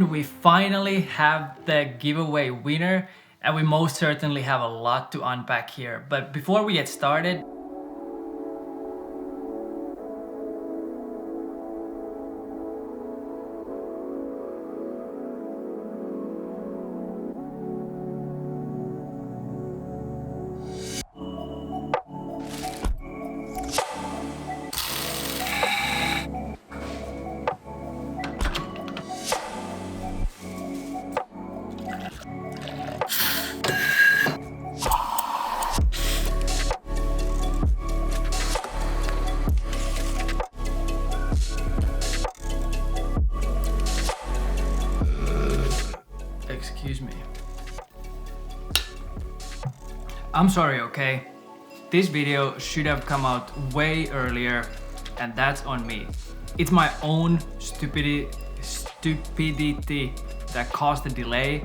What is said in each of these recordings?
And we finally have the giveaway winner, and we most certainly have a lot to unpack here. But before we get started, excuse me. I'm sorry, okay? This video should have come out way earlier, and that's on me. It's my own stupidity that caused the delay,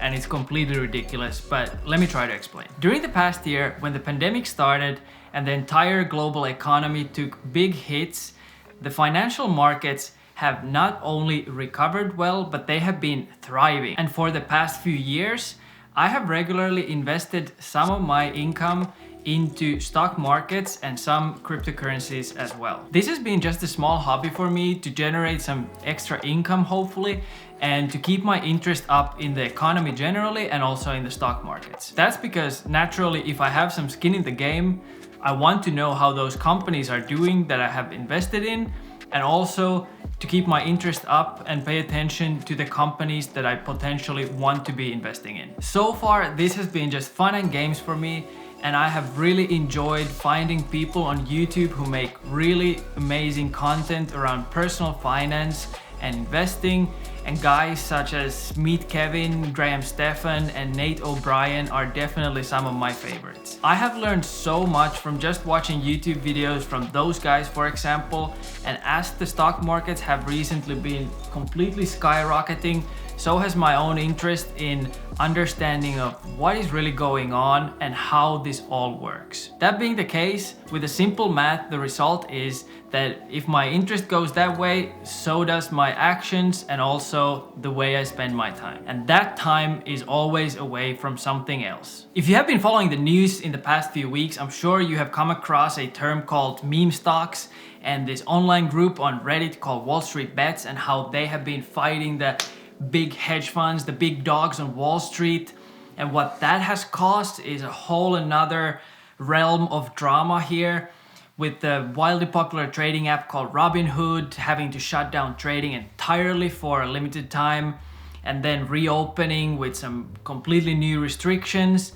and it's completely ridiculous, but let me try to explain. During the past year, when the pandemic started and the entire global economy took big hits, the financial markets have not only recovered well, but they have been thriving. And for the past few years, I have regularly invested some of my income into stock markets and some cryptocurrencies as well. This has been just a small hobby for me to generate some extra income, hopefully, and to keep my interest up in the economy generally and also in the stock markets. That's because naturally, if I have some skin in the game, I want to know how those companies are doing that I have invested in, and also to keep my interest up and pay attention to the companies that I potentially want to be investing in. So far, this has been just fun and games for me, and I have really enjoyed finding people on YouTube who make really amazing content around personal finance and investing, and guys such as Meet Kevin, Stephan, and Nate O'Brien are definitely some of my favorites. I have learned so much from just watching YouTube videos from those guys, for example, and as the stock markets have recently been completely skyrocketing, so has my own interest in understanding of what is really going on and how this all works. That being the case, with a simple math, the result is that if my interest goes that way, so does my actions and also the way I spend my time. And that time is always away from something else. If you have been following the news in the past few weeks, I'm sure you have come across a term called meme stocks and this online group on Reddit called Wall Street Bets, and how they have been fighting the big hedge funds, the big dogs on Wall Street. And what that has caused is a whole another realm of drama here, with the wildly popular trading app called Robinhood having to shut down trading entirely for a limited time and then reopening with some completely new restrictions.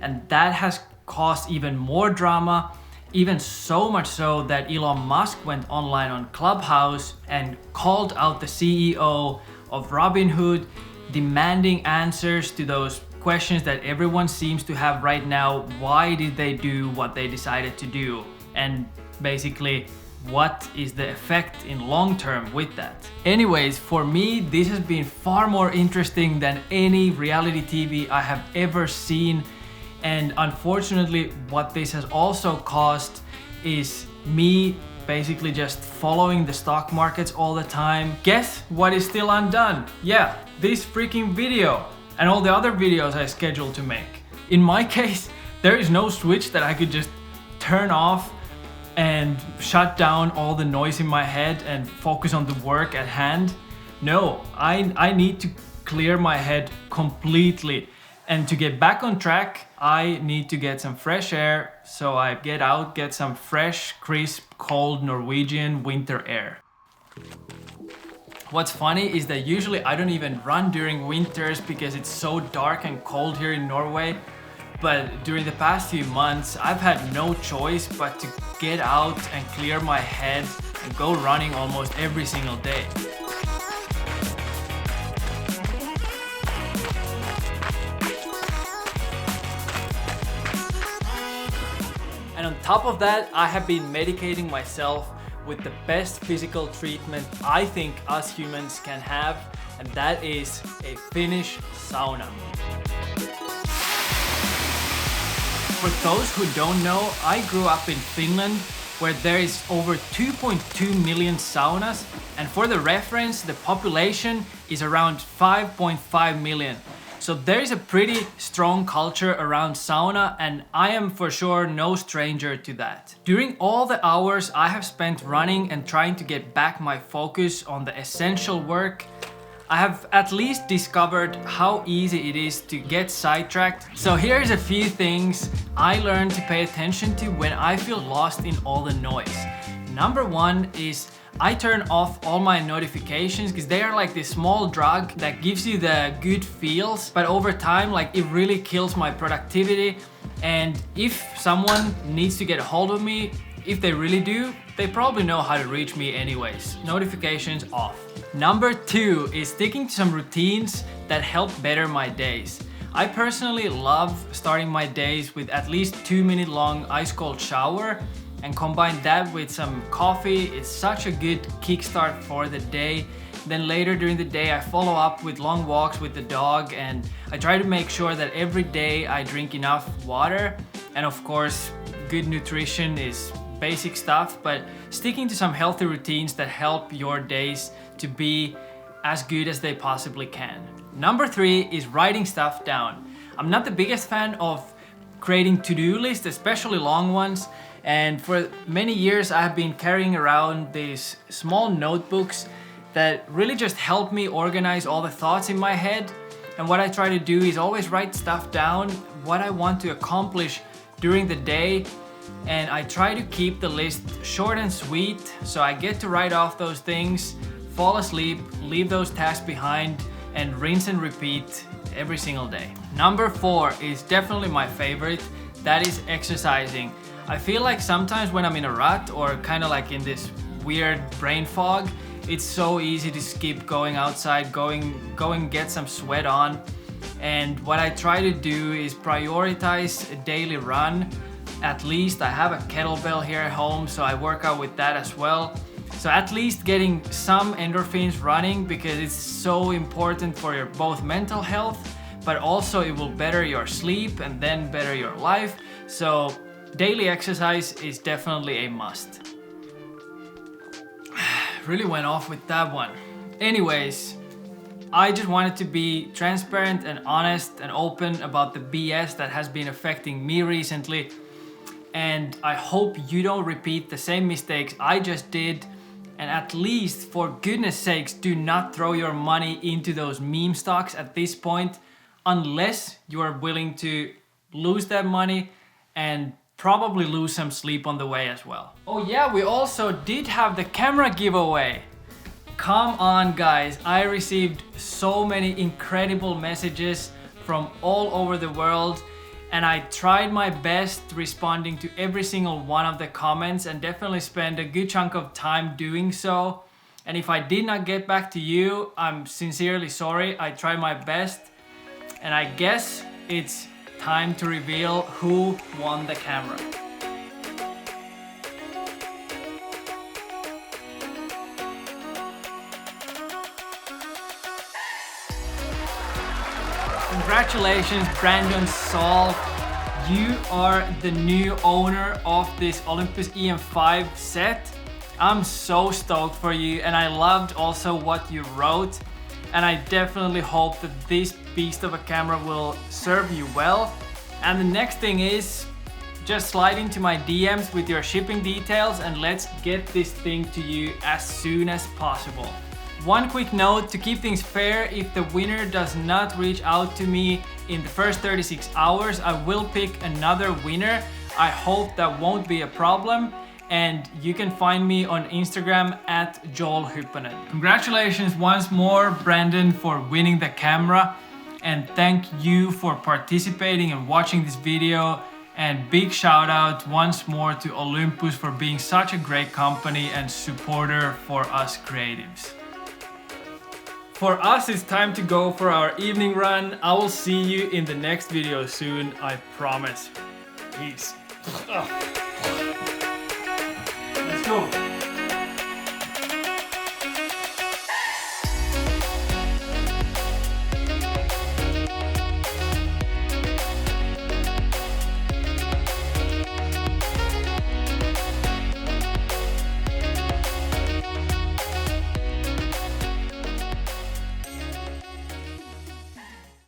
And that has caused even more drama, even so much so that Elon Musk went online on Clubhouse and called out the CEO of Robinhood, demanding answers to those questions that everyone seems to have right now. Why did they do what they decided to do? And basically, what is the effect in long term with that? Anyways, for me, this has been far more interesting than any reality TV I have ever seen. And unfortunately, what this has also caused is me basically just following the stock markets all the time. Guess what is still undone? Yeah, this freaking video and all the other videos I scheduled to make. In my case, there is no switch that I could just turn off and shut down all the noise in my head and focus on the work at hand. No, I need to clear my head completely. And to get back on track, I need to get some fresh air. So I get out, get some fresh, crisp, cold Norwegian winter air. What's funny is that usually I don't even run during winters because it's so dark and cold here in Norway. But during the past few months, I've had no choice but to get out and clear my head and go running almost every single day. And on top of that, I have been medicating myself with the best physical treatment I think us humans can have, and that is a Finnish sauna. For those who don't know, I grew up in Finland, where there is over 2.2 million saunas, and for the reference, the population is around 5.5 million. So there is a pretty strong culture around sauna, and I am for sure no stranger to that. During all the hours I have spent running and trying to get back my focus on the essential work, I have at least discovered how easy it is to get sidetracked. So here's a few things I learned to pay attention to when I feel lost in all the noise. Number one is I turn off all my notifications because they are like this small drug that gives you the good feels, but over time, like, it really kills my productivity. And if someone needs to get a hold of me, if they really do, they probably know how to reach me anyways. Notifications off. Number two is sticking to some routines that help better my days. I personally love starting my days with at least 2-minute long ice cold shower, and combine that with some coffee. It's such a good kickstart for the day. Then later during the day I follow up with long walks with the dog, and I try to make sure that every day I drink enough water. And of course, good nutrition is basic stuff, but sticking to some healthy routines that help your days to be as good as they possibly can. Number three is writing stuff down. I'm not the biggest fan of creating to-do lists, especially long ones. And for many years I have been carrying around these small notebooks that really just help me organize all the thoughts in my head. And what I try to do is always write stuff down, what I want to accomplish during the day. And I try to keep the list short and sweet, so I get to write off those things, fall asleep, leave those tasks behind, and rinse and repeat every single day. Number four is definitely my favorite. That is exercising. I feel like sometimes when I'm in a rut or kind of like in this weird brain fog, it's so easy to skip going outside, going get some sweat on. And what I try to do is prioritize a daily run. At least I have a kettlebell here at home, so I work out with that as well. So at least getting some endorphins running, because it's so important for your both mental health, but also it will better your sleep and then better your life. So daily exercise is definitely a must. Really went off with that one. Anyways, I just wanted to be transparent and honest and open about the BS that has been affecting me recently. And I hope you don't repeat the same mistakes I just did. And at least, for goodness sakes, do not throw your money into those meme stocks at this point, unless you are willing to lose that money and probably lose some sleep on the way as well. Oh yeah, we also did have the camera giveaway. Come on guys, I received so many incredible messages from all over the world, and I tried my best responding to every single one of the comments, and definitely spent a good chunk of time doing so. And if I did not get back to you, I'm sincerely sorry. I tried my best, and I guess it's time to reveal who won the camera. Congratulations, Brandon Saul. You are the new owner of this Olympus EM-5 set. I'm so stoked for you, and I loved also what you wrote. And I definitely hope that this beast of a camera will serve you well. And the next thing is just slide into my DMs with your shipping details, and let's get this thing to you as soon as possible. One quick note to keep things fair: if the winner does not reach out to me in the first 36 hours, I will pick another winner. I hope that won't be a problem. And you can find me on Instagram at Joel Hyppönen. Congratulations once more, Brandon, for winning the camera. And thank you for participating and watching this video. And big shout out once more to Olympus for being such a great company and supporter for us creatives. For us, it's time to go for our evening run. I will see you in the next video soon, I promise. Peace. Let's go.